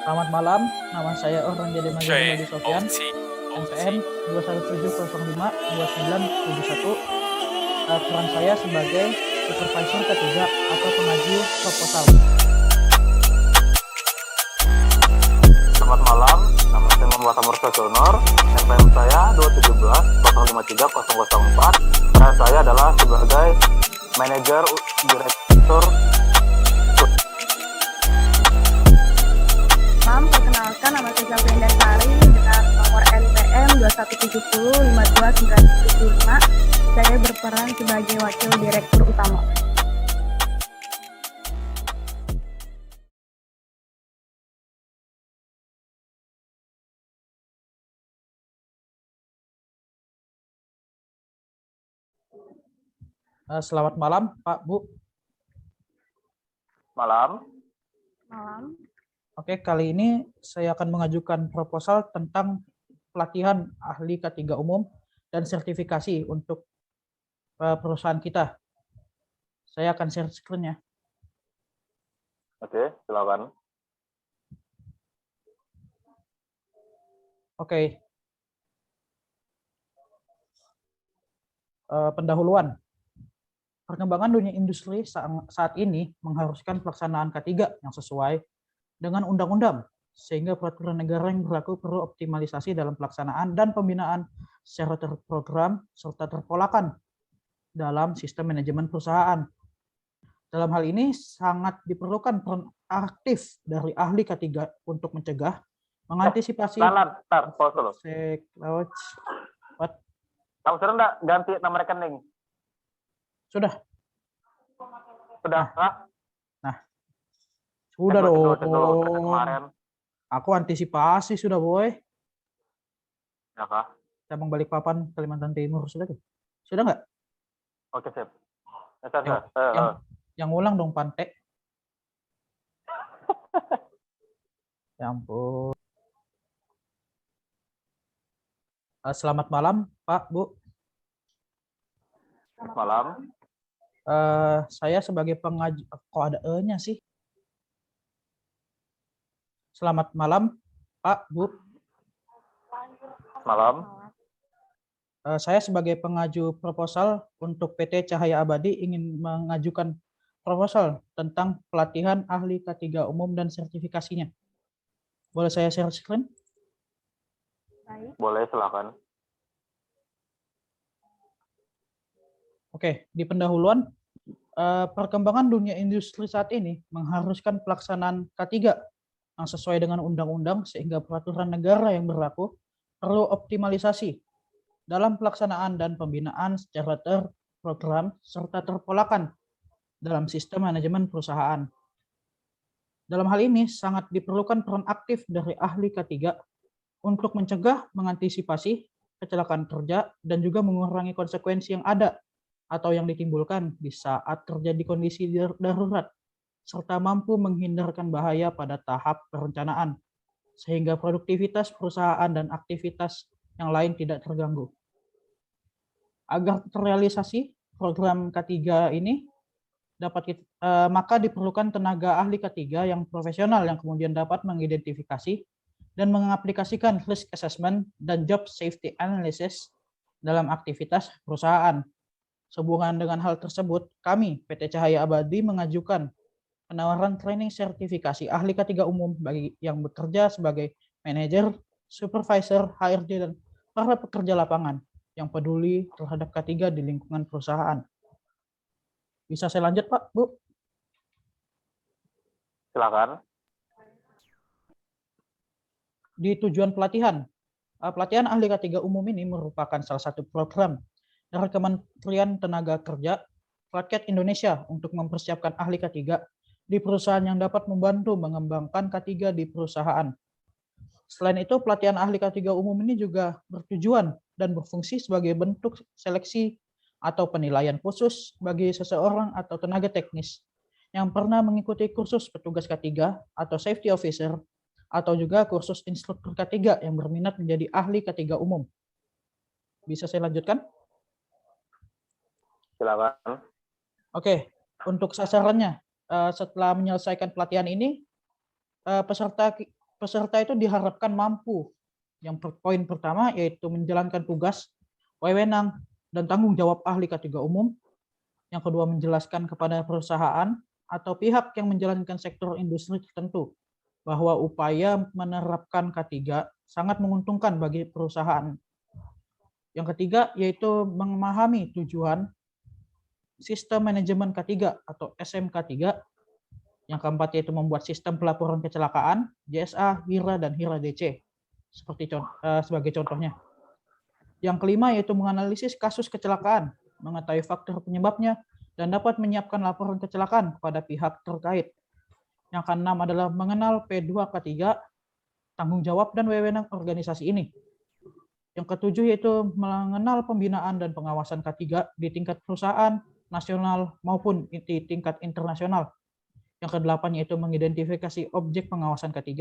Selamat malam, nama saya Orhan Jadi Magari J Hadi Sofyan, O T O T. NPM 217052971. Peran saya sebagai supervisor ketiga atau pengaju proposal. Selamat malam, nama saya Muhammad Amr Sonor, NPM saya 217-053-004. Peran saya adalah sebagai manajer direktur. Perkenalkan, nama saya Zalfi Endasari dengan nomor NPM 21705295. Saya berperan sebagai wakil direktur utama. Selamat malam, Pak, Bu. Malam. Malam. Oke, kali ini saya akan mengajukan proposal tentang pelatihan ahli K3 umum dan sertifikasi untuk perusahaan kita. Saya akan share screen ya. Oke, silakan. Oke. Pendahuluan. Perkembangan dunia industri saat ini mengharuskan pelaksanaan K3 yang sesuai dengan undang-undang, sehingga peraturan negara yang berlaku perlu optimalisasi dalam pelaksanaan dan pembinaan secara terprogram serta terpolakan dalam sistem manajemen perusahaan. Dalam hal ini sangat diperlukan peran aktif dari ahli K3 untuk mencegah, mengantisipasi. Pause dulu. Kamu sudah enggak ganti nama rekening? Sudah. Sudah? Nah. Sudah dong. Kemarin. Aku antisipasi sudah, boy. Ya kah? Cabang Balikpapan, Kalimantan Timur. Sudah tuh? Sudah nggak? Oke, siap. Yang ulang dong, Pante. Ya ampun. Selamat malam, Pak, Bu. Selamat malam. Saya sebagai pengaju, kok ada E-nya sih? Selamat malam, Pak, Bu. Malam. Saya sebagai pengaju proposal untuk PT Cahaya Abadi ingin mengajukan proposal tentang pelatihan ahli K3 umum dan sertifikasinya. Boleh saya share screen? Boleh, silakan. Oke, di pendahuluan, perkembangan dunia industri saat ini mengharuskan pelaksanaan K3 yang sesuai dengan undang-undang sehingga peraturan negara yang berlaku perlu optimalisasi dalam pelaksanaan dan pembinaan secara terprogram serta terpolakan dalam sistem manajemen perusahaan. Dalam hal ini sangat diperlukan peran aktif dari ahli K3 untuk mencegah, mengantisipasi kecelakaan kerja dan juga mengurangi konsekuensi yang ada atau yang ditimbulkan di saat terjadi kondisi darurat, serta mampu menghindarkan bahaya pada tahap perencanaan, sehingga produktivitas perusahaan dan aktivitas yang lain tidak terganggu. Agar terrealisasi program K3 ini, maka diperlukan tenaga ahli K3 yang profesional yang kemudian dapat mengidentifikasi dan mengaplikasikan risk assessment dan job safety analysis dalam aktivitas perusahaan. Sehubungan dengan hal tersebut, kami PT Cahaya Abadi mengajukan penawaran training sertifikasi ahli K3 umum bagi yang bekerja sebagai manajer, supervisor, HRD, dan para pekerja lapangan yang peduli terhadap K3 di lingkungan perusahaan. Bisa saya lanjut, Pak, Bu? Silakan. Di tujuan pelatihan, pelatihan ahli K3 umum ini merupakan salah satu program dari Kementerian Tenaga Kerja Rakyat Indonesia untuk mempersiapkan ahli K3 di perusahaan yang dapat membantu mengembangkan K3 di perusahaan. Selain itu, pelatihan ahli K3 umum ini juga bertujuan dan berfungsi sebagai bentuk seleksi atau penilaian khusus bagi seseorang atau tenaga teknis yang pernah mengikuti kursus petugas K3 atau safety officer atau juga kursus instruktur K3 yang berminat menjadi ahli K3 umum. Bisa saya lanjutkan? Silakan. Oke, untuk sasarannya, setelah menyelesaikan pelatihan ini, peserta peserta itu diharapkan mampu. Poin pertama yaitu menjalankan tugas, wewenang, dan tanggung jawab ahli K3 umum. Yang kedua, menjelaskan kepada perusahaan atau pihak yang menjalankan sektor industri tertentu bahwa upaya menerapkan K3 sangat menguntungkan bagi perusahaan. Yang ketiga yaitu memahami tujuan sistem manajemen K3 atau SMK3. Yang keempat yaitu membuat sistem pelaporan kecelakaan, JSA, HIRA, dan HIRA DC. Sebagai contohnya. Yang kelima yaitu menganalisis kasus kecelakaan, mengetahui faktor penyebabnya, dan dapat menyiapkan laporan kecelakaan kepada pihak terkait. Yang keenam adalah mengenal P2K3, tanggung jawab dan wewenang organisasi ini. Yang ketujuh yaitu mengenal pembinaan dan pengawasan K3 di tingkat perusahaan, nasional maupun di tingkat internasional. Yang kedelapan yaitu mengidentifikasi objek pengawasan K3.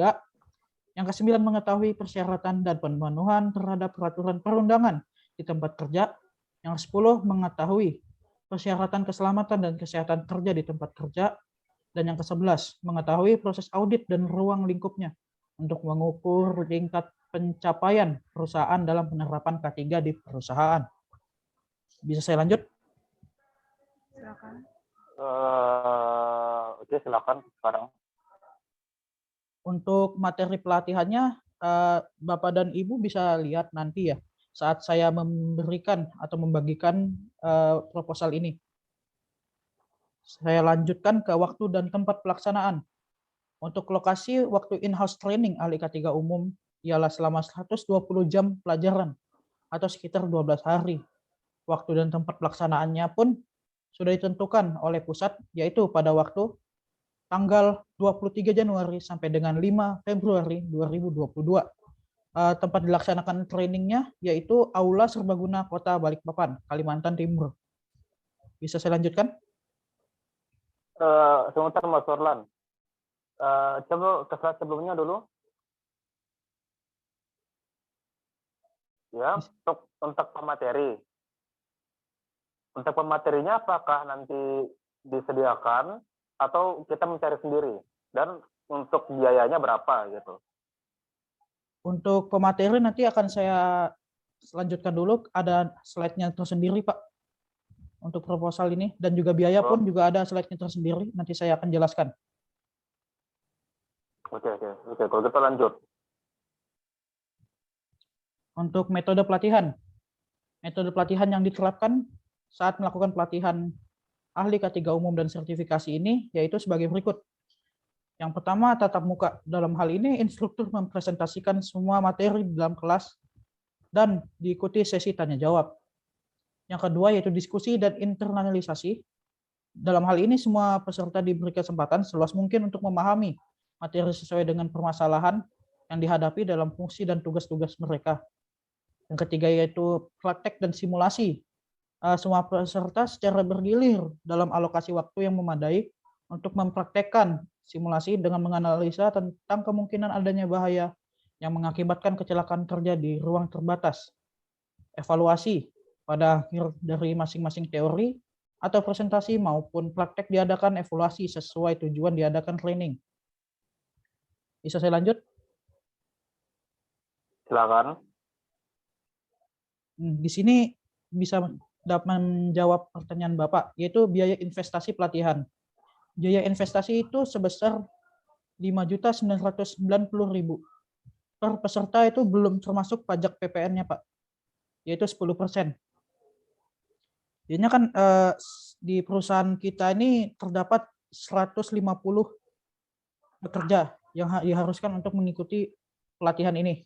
Yang kesembilan mengetahui persyaratan dan pemenuhan terhadap peraturan perundangan di tempat kerja. Yang kesepuluh mengetahui persyaratan keselamatan dan kesehatan kerja di tempat kerja. Dan yang ke-11 mengetahui proses audit dan ruang lingkupnya untuk mengukur tingkat pencapaian perusahaan dalam penerapan K3 di perusahaan. Bisa saya lanjut? Silakan. Oke, silakan sekarang. Untuk materi pelatihannya, Bapak dan Ibu bisa lihat nanti ya, saat saya memberikan atau membagikan proposal ini. Saya lanjutkan ke waktu dan tempat pelaksanaan. Untuk lokasi waktu in-house training ahli K3 umum ialah selama 120 jam pelajaran atau sekitar 12 hari. Waktu dan tempat pelaksanaannya pun sudah ditentukan oleh pusat, yaitu pada waktu tanggal 23 Januari sampai dengan 5 Februari 2022. Tempat dilaksanakan trainingnya yaitu Aula Serbaguna Kota Balikpapan, Kalimantan Timur. Bisa saya lanjutkan? Sebentar Mas Orlan. Coba ke slide sebelumnya dulu. Ya, untuk pemateri. Untuk pematerinya apakah nanti disediakan atau kita mencari sendiri? Dan untuk biayanya berapa gitu? Untuk pemateri nanti akan saya lanjutkan dulu, ada slide-nya tersendiri Pak. Untuk proposal ini dan juga biaya pun juga ada slide-nya tersendiri, nanti saya akan jelaskan. Oke, kalau kita lanjut. Untuk metode pelatihan. Metode pelatihan yang diterapkan saat melakukan pelatihan ahli K3 umum dan sertifikasi ini yaitu sebagai berikut. Yang pertama, tatap muka. Dalam hal ini, instruktur mempresentasikan semua materi di dalam kelas dan diikuti sesi tanya jawab. Yang kedua, yaitu diskusi dan internalisasi. Dalam hal ini, semua peserta diberi kesempatan seluas mungkin untuk memahami materi sesuai dengan permasalahan yang dihadapi dalam fungsi dan tugas-tugas mereka. Yang ketiga, yaitu praktek dan simulasi. Semua peserta secara bergilir dalam alokasi waktu yang memadai untuk mempraktekkan simulasi dengan menganalisa tentang kemungkinan adanya bahaya yang mengakibatkan kecelakaan kerja di ruang terbatas. Evaluasi pada akhir dari masing-masing teori atau presentasi maupun praktek diadakan evaluasi sesuai tujuan diadakan training. Bisa saya lanjut? Silakan. Di sini bisa dapat menjawab pertanyaan Bapak, yaitu biaya investasi pelatihan. Biaya investasi itu sebesar 5.990.000 per peserta, itu belum termasuk pajak PPN-nya Pak, yaitu 10%. Jadinya kan di perusahaan kita ini terdapat 150 pekerja yang diharuskan untuk mengikuti pelatihan ini.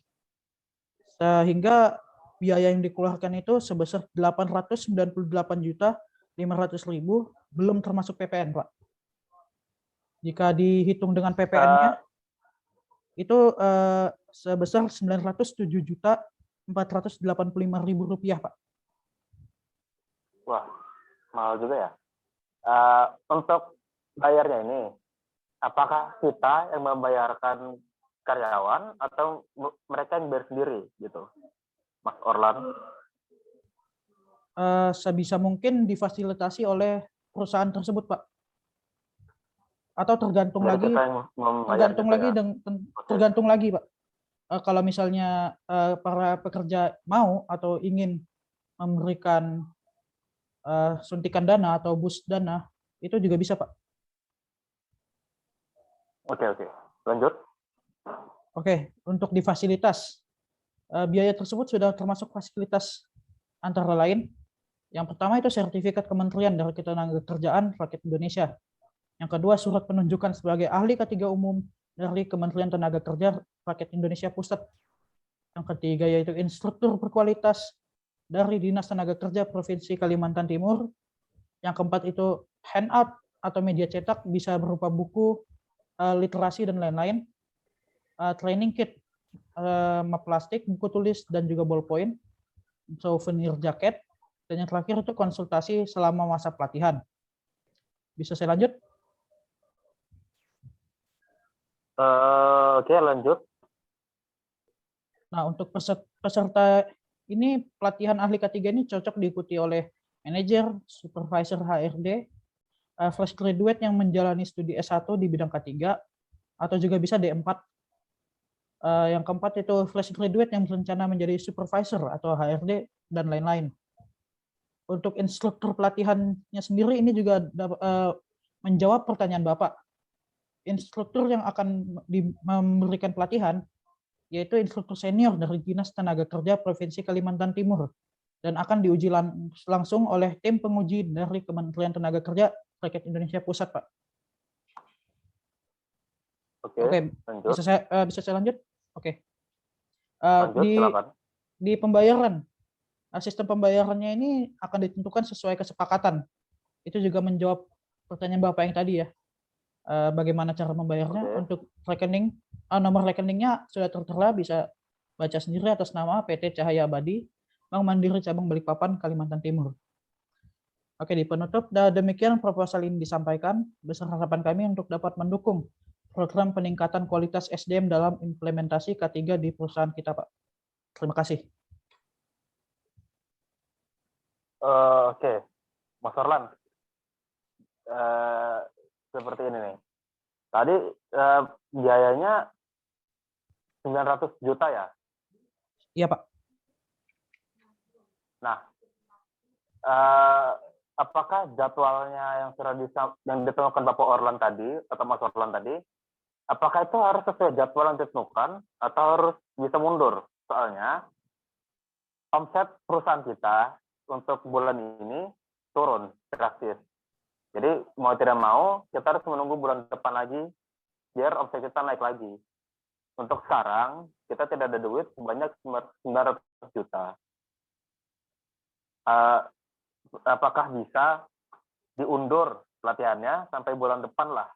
Sehingga biaya yang dikeluarkan itu sebesar 898.500.000 belum termasuk PPN, Pak. Jika dihitung dengan PPN-nya itu sebesar 907.485.000 rupiah, Pak. Wah, mahal juga ya. Untuk bayarnya ini, apakah kita yang membayarkan karyawan atau mereka yang bayar sendiri gitu, Mas Orlan? Sebisa mungkin difasilitasi oleh perusahaan tersebut, Pak. Atau tergantung jadi lagi, kita yang membayar gitu lagi ya? dengan tergantung lagi, Pak. Kalau misalnya para pekerja mau atau ingin memberikan suntikan dana atau boost dana, itu juga bisa, Pak. Oke, lanjut. Oke, untuk di fasilitas, biaya tersebut sudah termasuk fasilitas antara lain. Yang pertama itu sertifikat kementerian dari Ketenagakerjaan Rakyat Indonesia. Yang kedua, surat penunjukan sebagai ahli K3 umum dari Kementerian Tenaga Kerja Rakyat Indonesia Pusat. Yang ketiga yaitu instruktur berkualitas dari Dinas Tenaga Kerja Provinsi Kalimantan Timur. Yang keempat itu handout atau media cetak, bisa berupa buku, literasi dan lain-lain. Training kit, map plastik, buku tulis dan juga ballpoint, souvenir jaket, dan yang terakhir itu konsultasi selama masa pelatihan. Bisa saya lanjut? Oke, lanjut. Nah, untuk peserta ini pelatihan ahli K3 ini cocok diikuti oleh manajer, supervisor HRD, fresh graduate yang menjalani studi S1 di bidang K3, atau juga bisa D4. Yang keempat itu fresh graduate yang berencana menjadi supervisor atau HRD dan lain-lain. Untuk instruktur pelatihannya sendiri ini juga menjawab pertanyaan Bapak. Instruktur yang akan memberikan pelatihan yaitu instruktur senior dari Dinas Tenaga Kerja Provinsi Kalimantan Timur dan akan diuji langsung oleh tim penguji dari Kementerian Tenaga Kerja Rakyat Indonesia Pusat, Pak. Oke, lanjut. Bisa saya lanjut? Oke. Lanjut, silakan. Di pembayaran, sistem pembayarannya ini akan ditentukan sesuai kesepakatan. Itu juga menjawab pertanyaan Bapak yang tadi ya. Bagaimana cara membayarnya? Untuk rekening, nomor rekeningnya sudah tertera, bisa baca sendiri atas nama PT Cahaya Abadi, Bank Mandiri Cabang Balikpapan, Kalimantan Timur. Oke, di penutup, demikian proposal ini disampaikan. Besar harapan kami untuk dapat mendukung program peningkatan kualitas SDM dalam implementasi K3 di perusahaan kita, Pak. Terima kasih. Oke, Mas Orlan. Seperti ini nih. Tadi biayanya 900 juta ya? Iya, Pak. Nah, apakah jadwalnya yang sudah ditentukan Bapak Orlan tadi, atau Mas Orlan tadi, apakah itu harus sesuai jadwal yang ditentukan, atau harus bisa mundur? Soalnya, omset perusahaan kita untuk bulan ini turun drastis. Jadi mau tidak mau kita harus menunggu bulan depan lagi biar omset kita naik lagi. Untuk sekarang kita tidak ada duit sebanyak 900 juta. Apakah bisa diundur pelatihannya sampai bulan depan lah,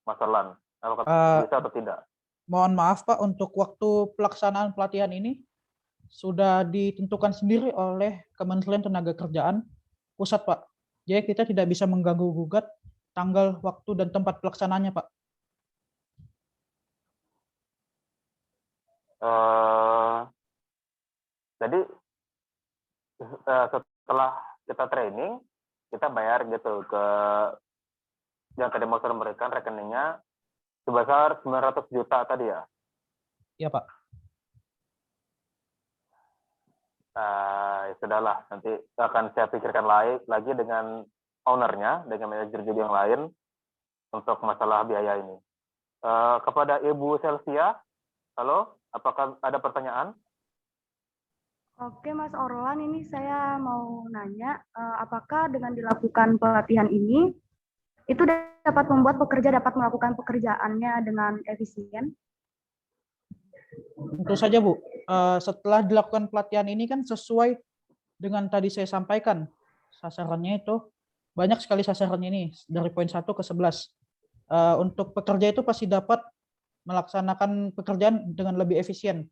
Mas Orlan? Apakah bisa atau tidak? Mohon maaf Pak, untuk waktu pelaksanaan pelatihan ini sudah ditentukan sendiri oleh Kementerian Tenaga Kerjaan Pusat, Pak. Jadi kita tidak bisa mengganggu-gugat tanggal, waktu, dan tempat pelaksanaannya, Pak. Jadi setelah kita training, kita bayar gitu ke yang tadi mau memberikan rekeningnya sebesar 900 juta tadi ya? Iya, Pak. Ya sudahlah, nanti akan saya pikirkan lagi dengan ownernya, dengan manajer juga yang lain untuk masalah biaya ini. Kepada Ibu Selsia, halo, apakah ada pertanyaan? Oke, Mas Orlan, ini saya mau nanya, apakah dengan dilakukan pelatihan ini, itu dapat membuat pekerja dapat melakukan pekerjaannya dengan efisien? Tentu saja, Bu. Setelah dilakukan pelatihan ini kan sesuai dengan tadi saya sampaikan, sasarannya itu banyak sekali sasarannya ini, dari poin 1 ke 11. Untuk pekerja itu pasti dapat melaksanakan pekerjaan dengan lebih efisien,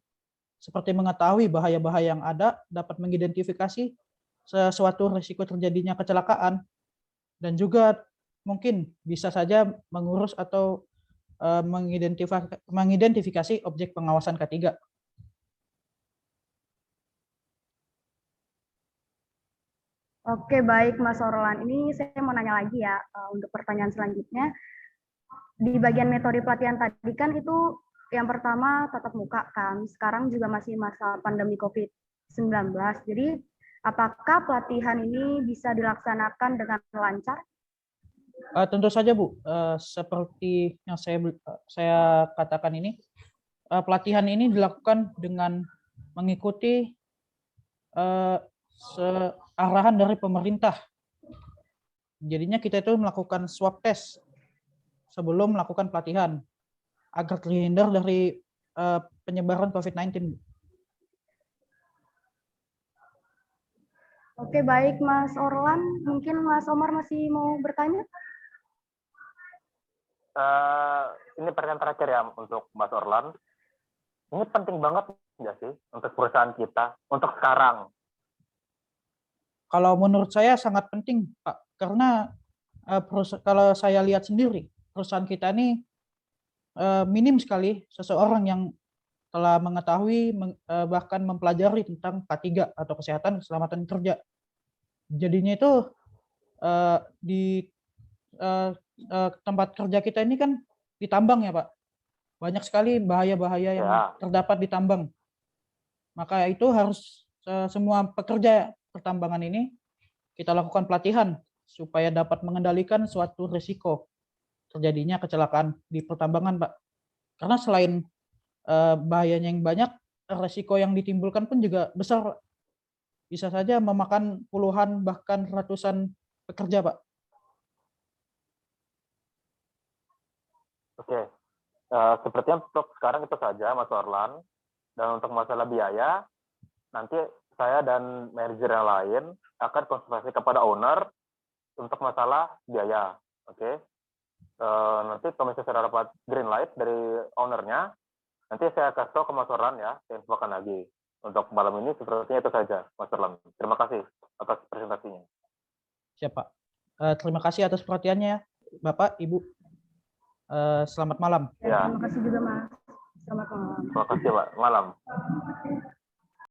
seperti mengetahui bahaya-bahaya yang ada, dapat mengidentifikasi sesuatu risiko terjadinya kecelakaan, dan juga mungkin bisa saja mengurus atau mengidentifikasi objek pengawasan K3. Oke, baik Mas Orlan. Ini saya mau nanya lagi ya, untuk pertanyaan selanjutnya. Di bagian metode pelatihan tadi kan itu yang pertama tatap muka kan, sekarang juga masih masa pandemi COVID-19. Jadi apakah pelatihan ini bisa dilaksanakan dengan lancar? Tentu saja Bu, seperti yang saya katakan ini, pelatihan ini dilakukan dengan mengikuti arahan dari pemerintah. Jadinya kita itu melakukan swab test sebelum melakukan pelatihan agar terhindar dari penyebaran COVID-19. Oke, baik Mas Orlan. Mungkin Mas Omar masih mau bertanya? Ini pertanyaan terakhir ya untuk Mas Orlan. Ini penting banget nggak sih untuk perusahaan kita untuk sekarang? Kalau menurut saya sangat penting, Pak, karena kalau saya lihat sendiri, perusahaan kita ini minim sekali seseorang yang telah mengetahui bahkan mempelajari tentang K3 atau kesehatan keselamatan kerja. Jadinya itu di tempat kerja kita ini kan ditambang ya Pak. Banyak sekali bahaya-bahaya yang terdapat di tambang. Maka itu harus semua pekerja pertambangan ini kita lakukan pelatihan supaya dapat mengendalikan suatu risiko terjadinya kecelakaan di pertambangan, Pak. Karena selain bahayanya yang banyak, risiko yang ditimbulkan pun juga besar. Bisa saja memakan puluhan bahkan ratusan pekerja, Pak. Oke, sepertinya untuk sekarang itu saja Mas Orlan. Dan untuk masalah biaya, nanti saya dan manajer yang lain akan konsultasi kepada owner untuk masalah biaya. Oke, nanti kalau misalnya saya dapat green light dari ownernya, nanti saya kasih tahu ke Mas Orlan ya, saya infokan lagi. Untuk malam ini sepertinya itu saja, Mas Orlan. Terima kasih atas presentasinya. Siap, Pak. Terima kasih atas perhatiannya, Bapak, Ibu. Selamat malam. Ya, terima kasih juga Mas. Selamat malam. Terima kasih, Pak. Malam.